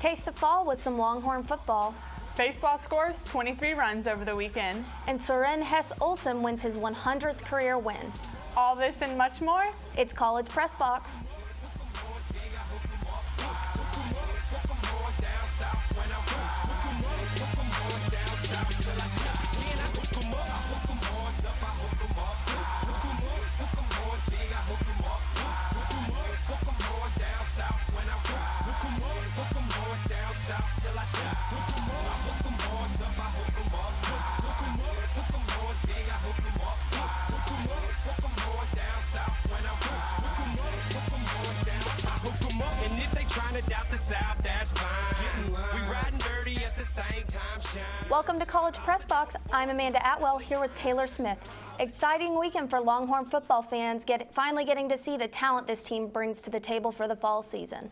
taste of fall with some Longhorn football. Baseball scores 23 runs over the weekend. And Soren Hess Olsen wins his 100th career win. All this and much more. It's College Press Box. Welcome to College Press Box. I'm Amanda Atwell here with Taylor Smith. Exciting weekend for Longhorn football fans, finally getting to see the talent this team brings to the table for the fall season.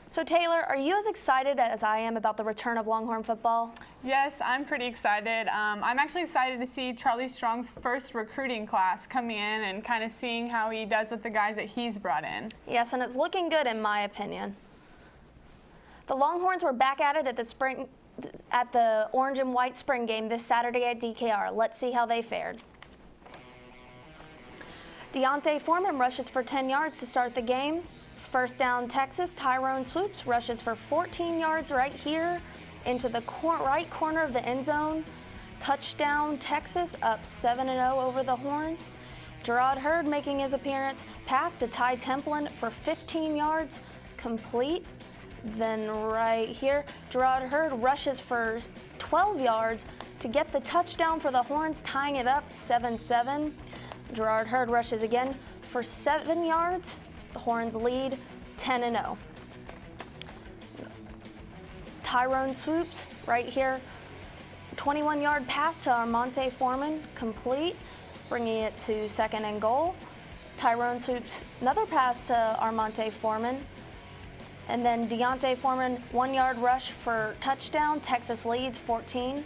So Taylor, are you as excited as I am about the return of Longhorn football? Yes, I'm pretty excited. I'm actually excited to see Charlie Strong's first recruiting class coming in and kind of seeing how he does with the guys that he's brought in. Yes, and it's looking good in my opinion. The Longhorns were back at it at the orange and white spring game this Saturday at DKR. Let's see how they fared. Deontay Foreman rushes for 10 yards to start the game. First down Texas, Tyrone Swoops rushes for 14 yards right here into the right corner of the end zone. Touchdown Texas, up 7-0 over the Horns. Gerard Hurd making his appearance. Pass to Ty Templin for 15 yards, complete. Then right here, Gerard Hurd rushes for 12 yards to get the touchdown for the Horns, tying it up 7-7. Gerard Hurd rushes again for 7 yards. The Horns lead 10-0. Tyrone Swoops right here, 21-yard pass to Armonte Foreman, complete, bringing it to 2nd and goal. Tyrone Swoops, another pass to Armonte Foreman. And then Deontay Foreman, 1-yard rush for touchdown. Texas leads 14-10.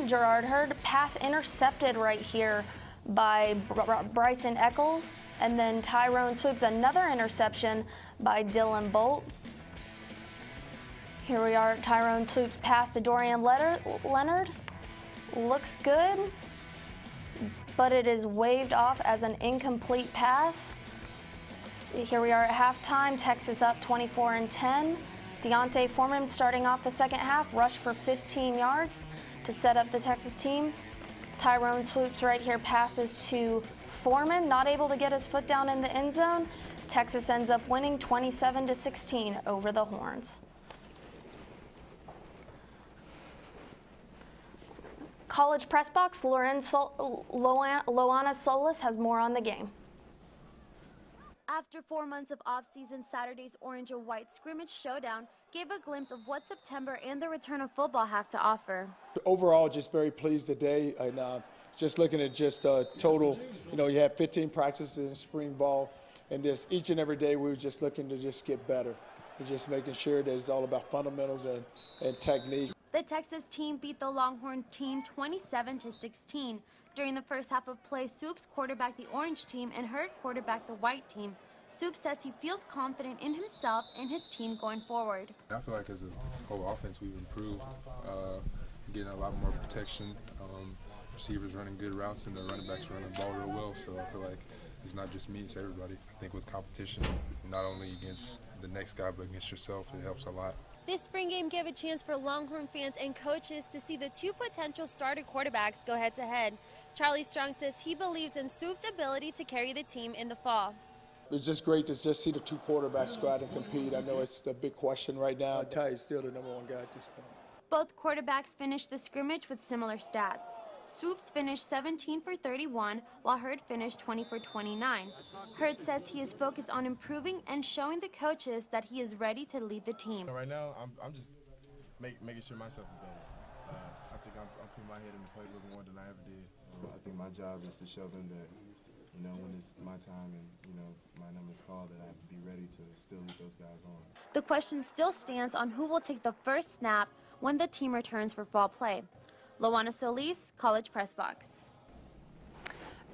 Gerard Hurd, pass intercepted right here by Bryson Eccles. And then Tyrone Swoops, another interception by Dylan Bolt. Here we are, Tyrone Swoops pass to Dorian Leonard. Looks good, but it is waved off as an incomplete pass. Here we are at halftime, Texas up 24-10. Deontay Foreman starting off the second half, rush for 15 yards to set up the Texas team. Tyrone Swoops right here passes to Foreman, not able to get his foot down in the end zone. Texas ends up winning 27-16 over the Horns. College Press Box, Loana Solis has more on the game. After 4 months of off-season, Saturday's orange and white scrimmage showdown gave a glimpse of what September and the return of football have to offer. Overall, just very pleased today, and just looking at just total, you have 15 practices in spring ball, and just each and every day we were just looking to just get better and just making sure that it's all about fundamentals and technique. The Texas team beat the Longhorn team 27-16. During the first half of play, Swoops quarterbacked the orange team and Hurd quarterbacked the white team. Swoops says he feels confident in himself and his team going forward. I feel like as a whole offense we've improved, getting a lot more protection, receivers running good routes, and the running backs running the ball real well. So I feel like it's not just me, it's everybody. I think with competition, not only against the next guy but against yourself, it helps a lot. This spring game gave a chance for Longhorn fans and coaches to see the two potential starter quarterbacks go head-to-head. Charlie Strong says he believes in Swoops' ability to carry the team in the fall. It's just great to just see the two quarterbacks go out and compete. I know it's the big question right now. Ty is still the #1 guy at this point. Both quarterbacks finished the scrimmage with similar stats. Swoops finished 17 for 31, while Hurd finished 20 for 29. Hurd says he is focused on improving and showing the coaches that he is ready to lead the team. Right now, I'm just making sure myself is better. I think I'm putting my head in the plate a little more than I ever did. I think my job is to show them that, when it's my time and, my number is called, that I have to be ready to still lead those guys on. The question still stands on who will take the first snap when the team returns for fall play. Loana Solis, College Press Box.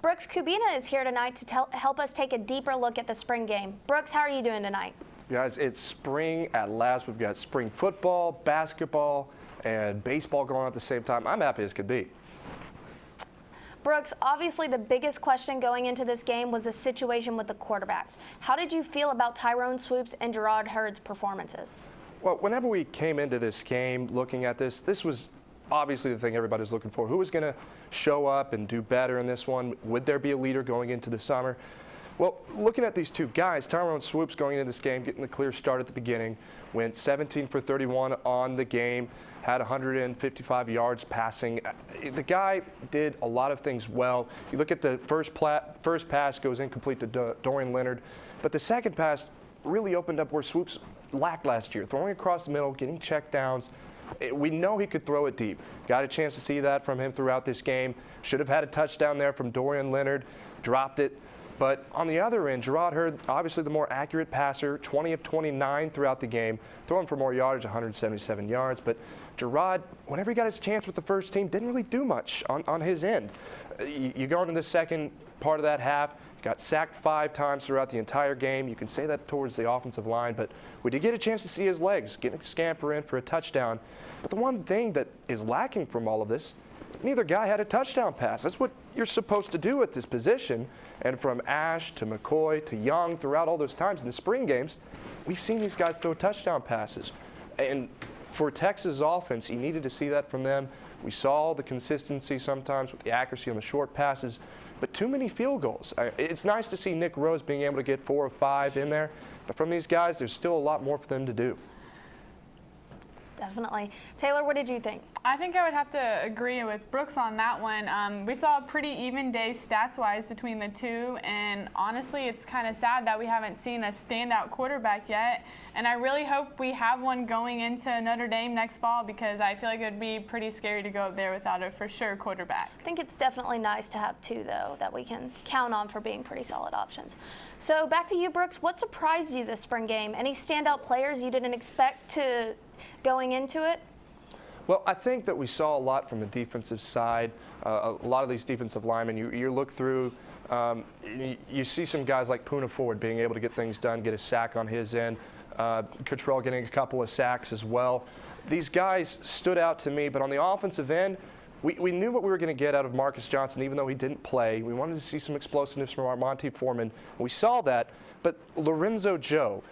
Brooks Kubena is here tonight to help us take a deeper look at the spring game. Brooks, how are you doing tonight? Guys, it's spring at last. We've got spring football, basketball, and baseball going on at the same time. I'm happy as could be. Brooks, obviously the biggest question going into this game was the situation with the quarterbacks. How did you feel about Tyrone Swoops and Gerard Hurd's performances? Well, whenever we came into this game looking at this was obviously the thing everybody was looking for. Who was going to show up and do better in this one? Would there be a leader going into the summer? Well, looking at these two guys, Tyrone Swoops going into this game, getting the clear start at the beginning, went 17 for 31 on the game, had 155 yards passing. The guy did a lot of things well. You look at the first pass goes incomplete to Dorian Leonard, but the second pass really opened up where Swoops lacked last year, throwing across the middle, getting check downs. We know he could throw it deep. Got a chance to see that from him throughout this game. Should have had a touchdown there from Dorian Leonard, dropped it. But on the other end, Gerard Hurd, obviously the more accurate passer, 20 of 29 throughout the game, throwing for more yardage, 177 yards. But Gerard, whenever he got his chance with the first team, didn't really do much on his end. You go into the second part of that half, got sacked 5 times throughout the entire game. You can say that towards the offensive line, but we did get a chance to see his legs, getting a scamper in for a touchdown. But the one thing that is lacking from all of this, neither guy had a touchdown pass. That's what you're supposed to do at this position. And from Ash to McCoy to Young, throughout all those times in the spring games, we've seen these guys throw touchdown passes. And for Texas' offense, you needed to see that from them. We saw the consistency sometimes with the accuracy on the short passes, but too many field goals. It's nice to see Nick Rose being able to get 4 or 5 in there, but from these guys, there's still a lot more for them to do. Definitely. Taylor, what did you think? I think I would have to agree with Brooks on that one. We saw a pretty even day stats-wise between the two, and honestly, it's kind of sad that we haven't seen a standout quarterback yet. And I really hope we have one going into Notre Dame next fall, because I feel like it would be pretty scary to go up there without a for sure quarterback. I think it's definitely nice to have 2, though, that we can count on for being pretty solid options. So back to you, Brooks. What surprised you this spring game? Any standout players you didn't expect to going into it? Well, I think that we saw a lot from the defensive side. A lot of these defensive linemen, you look through, you see some guys like Poona Ford being able to get things done, get a sack on his end. Cottrell getting a couple of sacks as well. These guys stood out to me, but on the offensive end, we knew what we were going to get out of Marcus Johnson, even though he didn't play. We wanted to see some explosiveness from Monty Foreman. We saw that, but Lorenzo Joe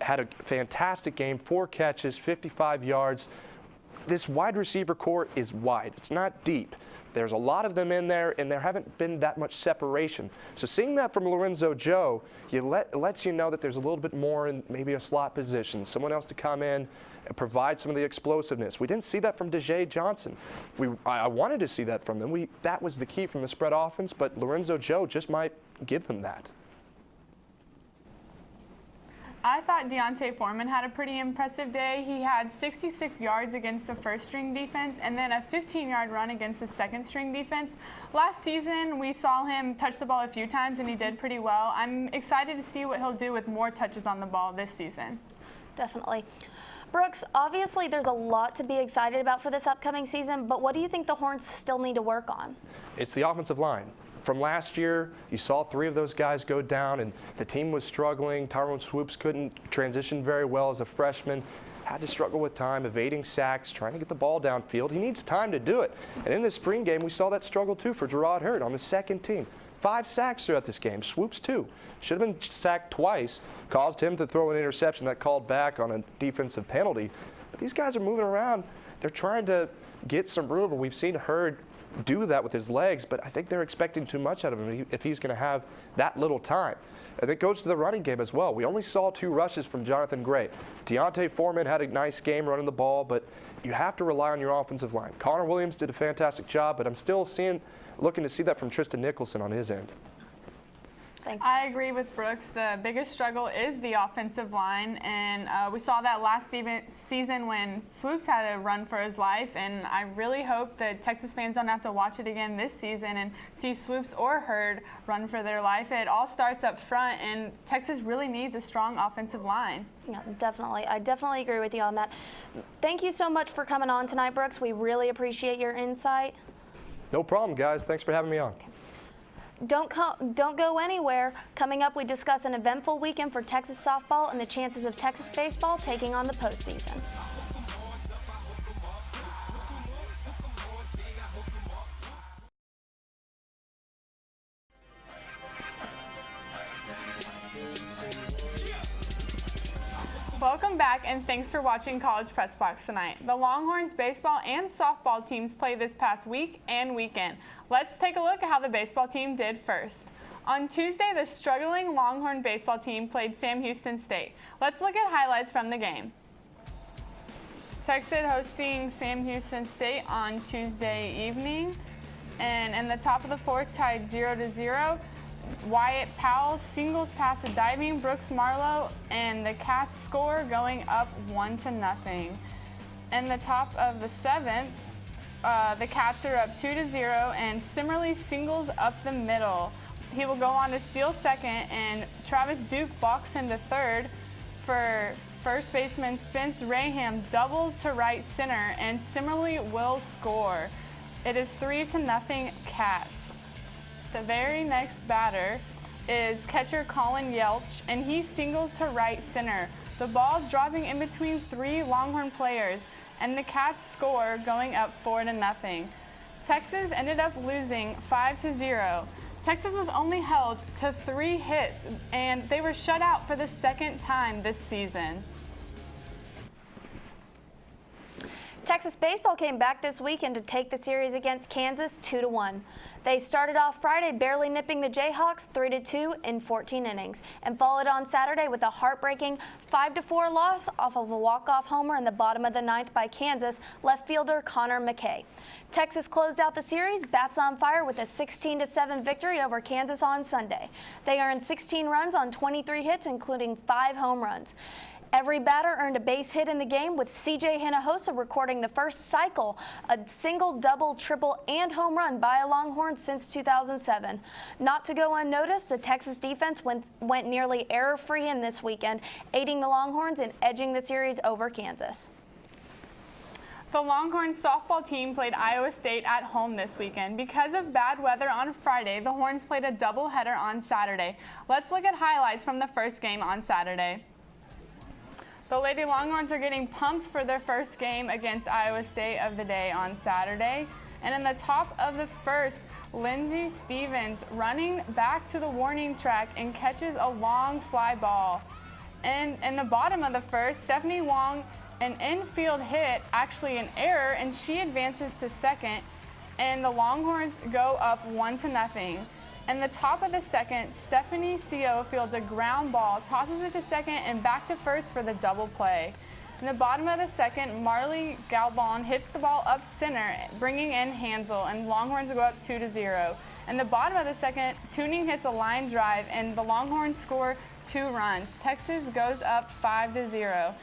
had a fantastic game, 4 catches, 55 yards. This wide receiver core is wide. It's not deep. There's a lot of them in there, and there haven't been that much separation. So seeing that from Lorenzo Joe, it lets you know that there's a little bit more in maybe a slot position, someone else to come in and provide some of the explosiveness. We didn't see that from Dejae Johnson. I wanted to see that from them. That was the key from the spread offense, but Lorenzo Joe just might give them that. I thought Deontay Foreman had a pretty impressive day. He had 66 yards against the first-string defense and then a 15-yard run against the second-string defense. Last season, we saw him touch the ball a few times, and he did pretty well. I'm excited to see what he'll do with more touches on the ball this season. Definitely. Brooks, obviously there's a lot to be excited about for this upcoming season, but what do you think the Horns still need to work on? It's the offensive line. From last year, you saw 3 of those guys go down, and the team was struggling. Tyrone Swoops couldn't transition very well as a freshman, had to struggle with time, evading sacks, trying to get the ball downfield. He needs time to do it. And in this spring game, we saw that struggle too for Gerard Hurd on the second team. 5 sacks throughout this game, Swoops 2. Should have been sacked twice, caused him to throw an interception that called back on a defensive penalty. But these guys are moving around. They're trying to get some room, and we've seen Hurd do that with his legs, but I think they're expecting too much out of him if he's going to have that little time. And it goes to the running game as well. We only saw 2 rushes from Jonathan Gray. Deontay Foreman had a nice game running the ball, but you have to rely on your offensive line. Connor Williams did a fantastic job, but I'm still looking to see that from Tristan Nicholson on his end. Thanks. I agree with Brooks. The biggest struggle is the offensive line, and we saw that last season when Swoops had to run for his life, and I really hope that Texas fans don't have to watch it again this season and see Swoops or Hurd run for their life. It all starts up front, and Texas really needs a strong offensive line. Yeah, definitely. I definitely agree with you on that. Thank you so much for coming on tonight, Brooks. We really appreciate your insight. No problem, guys. Thanks for having me on. Don't go anywhere. Coming up, we discuss an eventful weekend for Texas softball and the chances of Texas baseball taking on the postseason. Welcome back, and thanks for watching College Press Box tonight. The Longhorns baseball and softball teams played this past week and weekend. Let's take a look at how the baseball team did first. On Tuesday, the struggling Longhorn baseball team played Sam Houston State. Let's look at highlights from the game. Texas hosting Sam Houston State on Tuesday evening, and in the top of the fourth, tied 0-0. Wyatt Powell singles past a diving Brooks Marlowe, and the Cats score going up 1-0. In the top of the seventh, the Cats are up 2-0, and Simmerly singles up the middle. He will go on to steal second, and Travis Duke balks him to third. For first baseman Spence Raham doubles to right center, and Simmerly will score. It is 3-0 Cats. The very next batter is catcher Colin Yelch, and he singles to right center. The ball dropping in between three Longhorn players, and the Cats score going up 4-0. Texas ended up losing 5-0. Texas was only held to 3 hits, and they were shut out for the second time this season. Texas baseball came back this weekend to take the series against Kansas 2-1. They started off Friday barely nipping the Jayhawks 3-2 in 14 innings and followed on Saturday with a heartbreaking 5-4 loss off of a walk-off homer in the bottom of the ninth by Kansas left fielder Connor McKay. Texas closed out the series, bats on fire, with a 16-7 victory over Kansas on Sunday. They earned 16 runs on 23 hits, including 5 home runs. Every batter earned a base hit in the game, with C.J. Hinojosa recording the first cycle, a single, double, triple, and home run by a Longhorn since 2007. Not to go unnoticed, the Texas defense went nearly error-free in this weekend, aiding the Longhorns in edging the series over Kansas. The Longhorn softball team played Iowa State at home this weekend. Because of bad weather on Friday, the Horns played a doubleheader on Saturday. Let's look at highlights from the first game on Saturday. The Lady Longhorns are getting pumped for their first game against Iowa State of the day on Saturday. And in the top of the first, Lindsey Stevens running back to the warning track and catches a long fly ball. And in the bottom of the first, Stephanie Wong, an infield hit, actually an error, and she advances to second, and the Longhorns go up 1-0. In the top of the second, Stephanie Seo fields a ground ball, tosses it to second, and back to first for the double play. In the bottom of the second, Marley Galbon hits the ball up center, bringing in Hansel, and Longhorns go up 2-0. In the bottom of the second, Tuning hits a line drive, and the Longhorns score 2 runs. Texas goes up 5-0.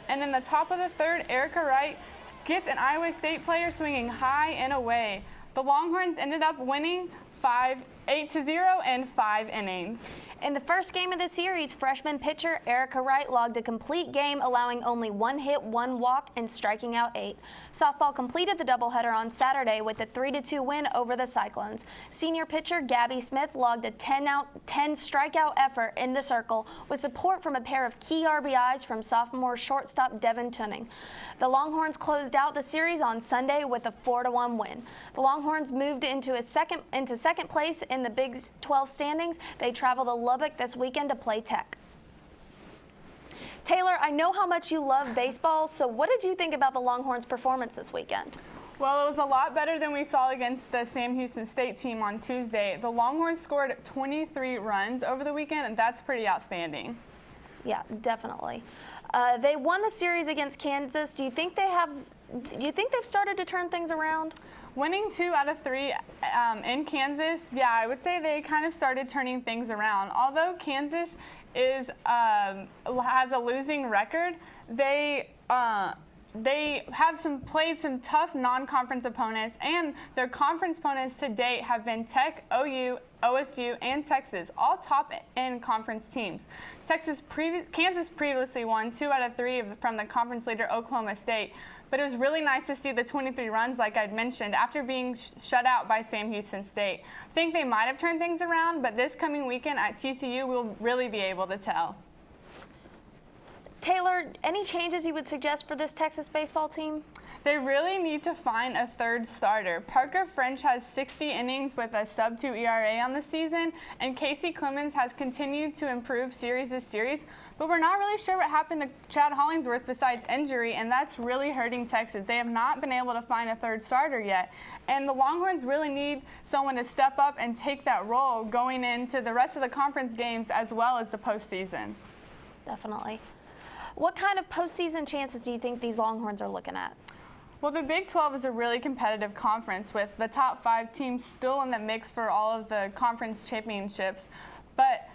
And in the top of the third, Erica Wright gets an Iowa State player swinging high and away. The Longhorns ended up winning 8-0 in 5 innings. In the first game of the series, freshman pitcher Erica Wright logged a complete game, allowing only 1 hit, 1 walk, and striking out 8. Softball completed the doubleheader on Saturday with a 3-2 win over the Cyclones. Senior pitcher Gabby Smith logged a 10 strikeout effort in the circle, with support from a pair of key RBIs from sophomore shortstop Devin Tuning. The Longhorns closed out the series on Sunday with a 4-1 win. The Longhorns moved into second place in the Big 12 standings. They travel to Lubbock this weekend to play Tech. Taylor, I know how much you love baseball, so what did you think about the Longhorns' performance this weekend? Well, it was a lot better than we saw against the Sam Houston State team on Tuesday. The Longhorns scored 23 runs over the weekend, and that's pretty outstanding. Yeah, definitely. They won the series against Kansas. Do you think they've started to turn things around? Winning 2 out of 3 in Kansas, yeah, I would say they kind of started turning things around. Although Kansas has a losing record, they have played some tough non-conference opponents, and their conference opponents to date have been Tech, OU, OSU, and Texas, all top-end conference teams. Kansas previously won 2 out of 3 from the conference leader Oklahoma State, but it was really nice to see the 23 runs like I'd mentioned after being shut out by Sam Houston State. I think they might have turned things around, but this coming weekend at TCU we'll really be able to tell. Taylor, any changes you would suggest for this Texas baseball team? They really need to find a third starter. Parker French has 60 innings with a sub-2 ERA on the season, and Casey Clemens has continued to improve series to series, but we're not really sure what happened to Chad Hollingsworth besides injury, and that's really hurting Texas. They have not been able to find a third starter yet, and the Longhorns really need someone to step up and take that role going into the rest of the conference games as well as the postseason. Definitely. What kind of postseason chances do you think these Longhorns are looking at? Well, the Big 12 is a really competitive conference with the top 5 teams still in the mix for all of the conference championships. But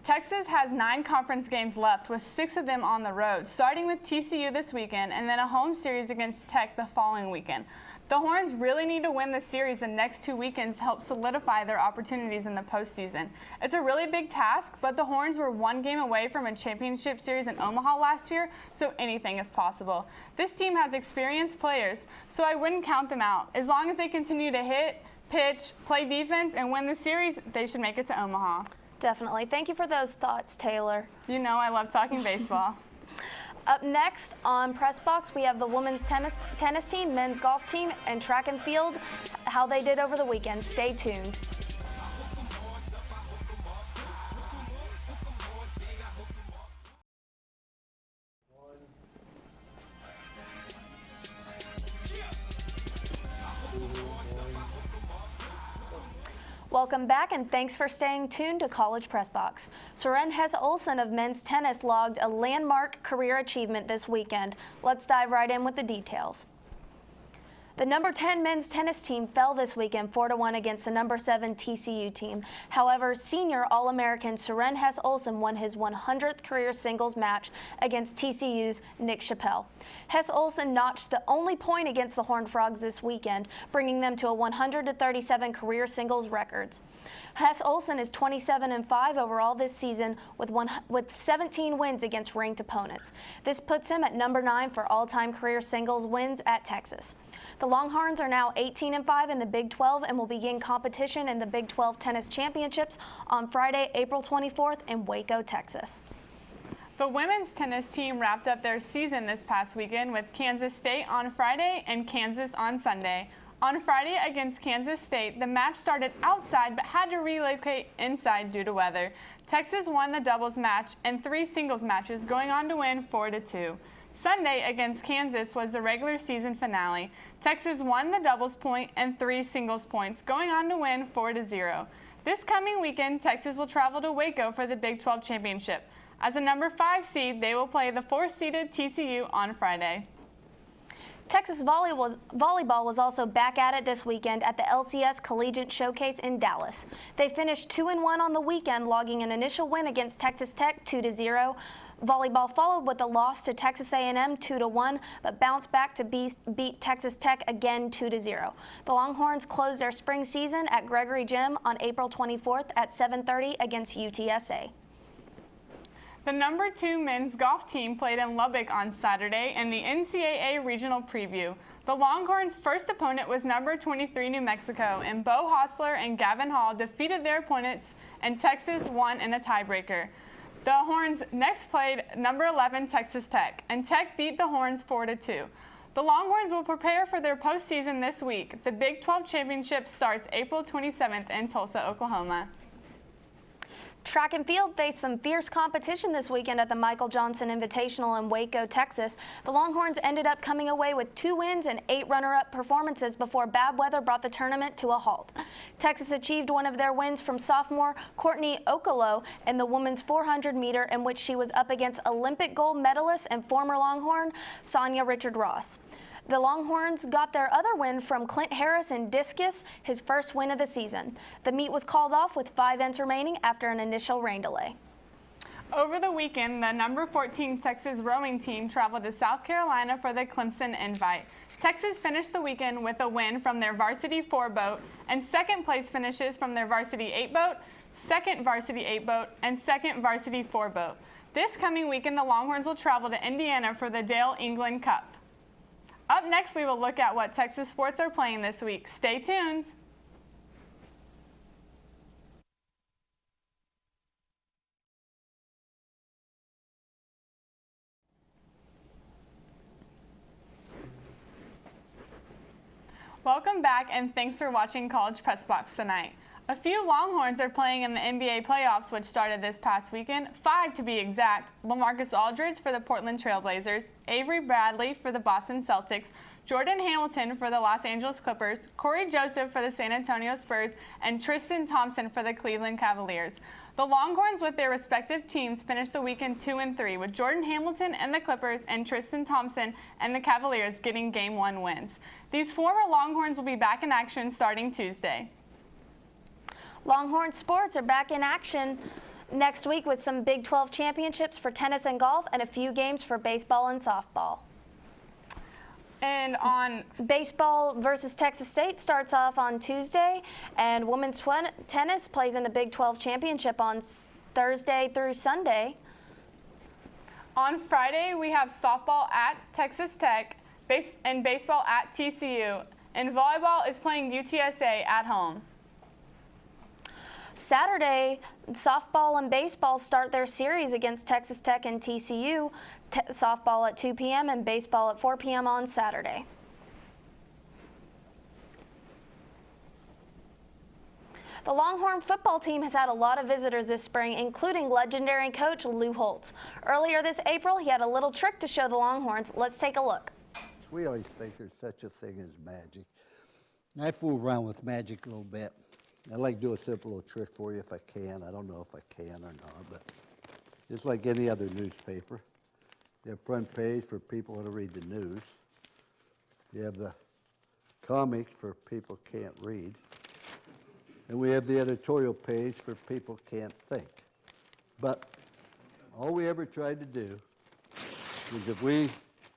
Texas has 9 conference games left with 6 of them on the road, starting with TCU this weekend and then a home series against Tech the following weekend. The Horns really need to win the series the next 2 weekends to help solidify their opportunities in the postseason. It's a really big task, but the Horns were 1 game away from a championship series in Omaha last year, so anything is possible. This team has experienced players, so I wouldn't count them out. As long as they continue to hit, pitch, play defense, and win the series, they should make it to Omaha. Definitely. Thank you for those thoughts, Taylor. You know I love talking baseball. Up next on Press Box, we have the women's tennis team, men's golf team, and track and field, how they did over the weekend. Stay tuned. Welcome back, and thanks for staying tuned to College Press Box. Soren Hesse-Olsen of men's tennis logged a landmark career achievement this weekend. Let's dive right in with the details. The number 10 men's tennis team fell this weekend 4-1 against the number 7 TCU team. However, senior All-American Soren Hesse-Olsen won his 100th career singles match against TCU's Nick Chappelle. Hesse-Olsen notched the only point against the Horned Frogs this weekend, bringing them to a 137 career singles records. Hesse-Olsen is 27-5 overall this season with 17 wins against ranked opponents. This puts him at number 9 for all-time career singles wins at Texas. The Longhorns are now 18-5 in the Big 12 and will begin competition in the Big 12 Tennis Championships on Friday, April 24th in Waco, Texas. The women's tennis team wrapped up their season this past weekend with Kansas State on Friday and Kansas on Sunday. On Friday against Kansas State, the match started outside but had to relocate inside due to weather. Texas won the doubles match and 3 singles matches, going on to win 4-2. Sunday against Kansas was the regular season finale. Texas won the doubles point and 3 singles points, going on to win 4-0. This coming weekend, Texas will travel to Waco for the Big 12 championship. As a number 5 seed, they will play the 4th-seeded TCU on Friday. Texas volleyball was also back at it this weekend at the LCS Collegiate Showcase in Dallas. They finished 2-1 on the weekend, logging an initial win against Texas Tech 2-0. Volleyball followed with a loss to Texas A&M 2-1, but bounced back to beat Texas Tech again 2-0. The Longhorns closed their spring season at Gregory Gym on April 24th at 7:30 against UTSA. The number 2 men's golf team played in Lubbock on Saturday in the NCAA Regional Preview. The Longhorns' first opponent was number 23 New Mexico, and Bo Hostler and Gavin Hall defeated their opponents, and Texas won in a tiebreaker. The Horns next played number 11 Texas Tech, and Tech beat the Horns 4-2. The Longhorns will prepare for their postseason this week. The Big 12 Championship starts April 27th in Tulsa, Oklahoma. Track and field faced some fierce competition this weekend at the Michael Johnson Invitational in Waco, Texas. The Longhorns ended up coming away with 2 wins and 8 runner-up performances before bad weather brought the tournament to a halt. Texas achieved one of their wins from sophomore Courtney Okolo in the women's 400-meter, in which she was up against Olympic gold medalist and former Longhorn Sonia Richard-Ross. The Longhorns got their other win from Clint Harris in discus, his first win of the season. The meet was called off with 5 ends remaining after an initial rain delay. Over the weekend, the number 14 Texas rowing team traveled to South Carolina for the Clemson Invite. Texas finished the weekend with a win from their varsity 4 boat and second place finishes from their varsity 8 boat, second varsity 8 boat, and second varsity 4 boat. This coming weekend, the Longhorns will travel to Indiana for the Dale England Cup. Up next, we will look at what Texas sports are playing this week. Stay tuned. Welcome back, and thanks for watching College Press Box tonight. A few Longhorns are playing in the NBA playoffs, which started this past weekend. 5 to be exact. LaMarcus Aldridge for the Portland Trail Blazers, Avery Bradley for the Boston Celtics, Jordan Hamilton for the Los Angeles Clippers, Corey Joseph for the San Antonio Spurs, and Tristan Thompson for the Cleveland Cavaliers. The Longhorns with their respective teams finished the weekend 2-3, with Jordan Hamilton and the Clippers and Tristan Thompson and the Cavaliers getting Game 1 wins. These former Longhorns will be back in action starting Tuesday. Longhorn sports are back in action next week with some Big 12 championships for tennis and golf and a few games for baseball and softball. And on baseball versus Texas State starts off on Tuesday, and women's tennis plays in the Big 12 championship on Thursday through Sunday. On Friday, we have softball at Texas Tech and baseball at TCU, and volleyball is playing UTSA at home. Saturday, softball and baseball start their series against Texas Tech and TCU. Softball at 2 p.m. and baseball at 4 p.m. on Saturday. The Longhorn football team has had a lot of visitors this spring, including legendary coach Lou Holtz. Earlier this April, he had a little trick to show the Longhorns. Let's take a look. We always think there's such a thing as magic. I fool around with magic a little bit. I'd like to do a simple little trick for you if I can. I don't know if I can or not, but just like any other newspaper, you have front page for people who read the news. You have the comics for people who can't read. And we have the editorial page for people who can't think. But all we ever tried to do was if we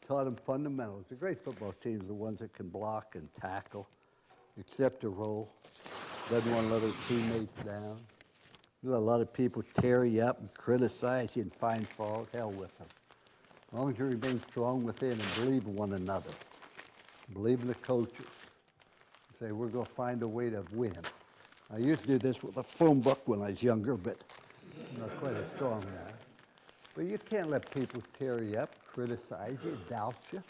taught them fundamentals. The great football teams are the ones that can block and tackle, accept a role, doesn't want to let their teammates down. You let a lot of people tear you up and criticize you and find fault. Hell with them. As long as you remain strong within and believe in one another, believe in the coaches, say we're going to find a way to win. I used to do this with a phone book when I was younger, but I'm not quite as strong now. But you can't let people tear you up, criticize you, doubt you.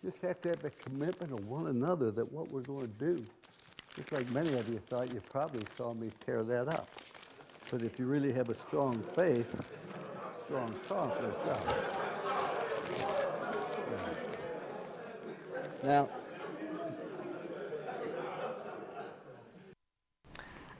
You just have to have the commitment of one another that what we're going to do. Just like many of you thought you probably saw me tear that up. But if you really have a strong faith, strong confidence, now,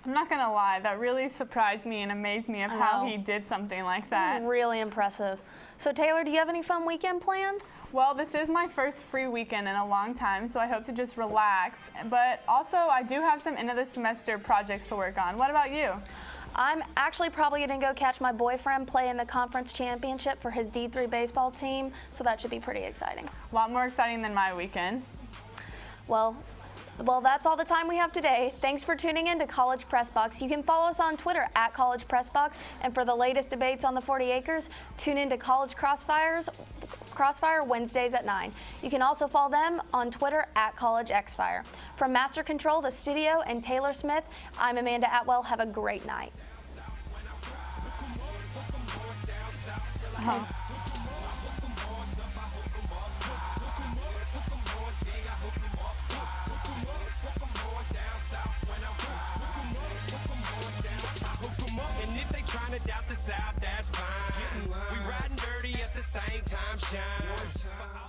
I'm not going to lie, that really surprised me and amazed me of how he did something like that. It's really impressive. So Taylor, do you have any fun weekend plans? Well, this is my first free weekend in a long time, so I hope to just relax. But also, I do have some end of the semester projects to work on. What about you? I'm actually probably going to go catch my boyfriend play in the conference championship for his D3 baseball team, so that should be pretty exciting. A lot more exciting than my weekend. Well, that's all the time we have today. Thanks for tuning in to College Press Box. You can follow us on Twitter at College Press Box, and for the latest debates on the 40 acres, tune in to College Crossfire Wednesdays at 9. You can also follow them on Twitter at College Xfire. From Master Control, the studio, and Taylor Smith, I'm Amanda Atwell. Have a great night. Doubt the South, that's fine. We riding dirty at the same time, shine.